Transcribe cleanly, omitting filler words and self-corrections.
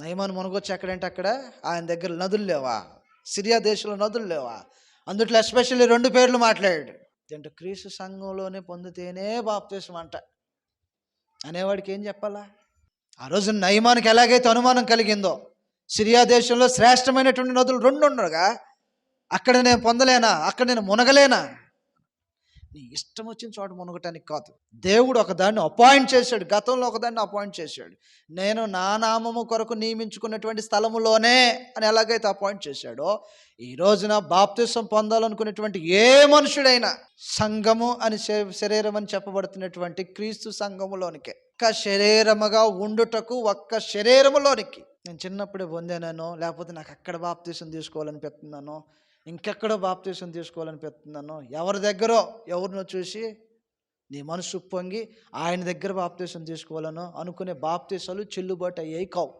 నయమాను మునగొచ్చి ఎక్కడంటే అక్కడ ఆయన దగ్గర నదులు లేవా? సిరియా దేశంలో నదులు లేవా? అందుట్లో ఎస్పెషల్లీ 2 పేర్లు మాట్లాడాడు. అంటే క్రీస్తు సంఘంలోనే పొందితేనే బాప్తిసం అంట అనేవాడికి ఏం చెప్పాలా? ఆ రోజు నయమానికి ఎలాగైతే అనుమానం కలిగిందో, సిరియా దేశంలో శ్రేష్టమైనటువంటి నదులు 2 ఉండగా అక్కడ నేను పొందలేనా, అక్కడ నేను మునగలేనా? నీ ఇష్టం వచ్చిన చోట మునగటానికి కాదు. దేవుడు ఒకదాన్ని అపాయింట్ చేశాడు. గతంలో ఒకదాన్ని అపాయింట్ చేశాడు. నేను నా నామము కొరకు నియమించుకున్నటువంటి స్థలములోనే అని ఎలాగైతే అపాయింట్ చేశాడో, ఈ రోజున బాప్తిసం పొందాలనుకునేటువంటి ఏ మనుషుడైనా సంఘము అని శరీరం అని చెప్పబడుతున్నటువంటి క్రీస్తు సంఘములోనికే, ఒక్క శరీరముగా ఉండుటకు ఒక్క శరీరములోనికి. నేను చిన్నప్పుడే పొందానో, లేకపోతే నాకు అక్కడ బాప్తిసం తీసుకోవాలనిపిస్తున్నానో, ఇంకెక్కడో బాప్తిసం తీసుకోవాలనిపిస్తున్నానో, ఎవరి దగ్గరో ఎవరినో చూసి నీ మనసు పొంగి ఆయన దగ్గర బాప్తిసం తీసుకోవాలనో అనుకునే బాప్తిసాలు చెల్లుబాటు అయ్యేవి కావు.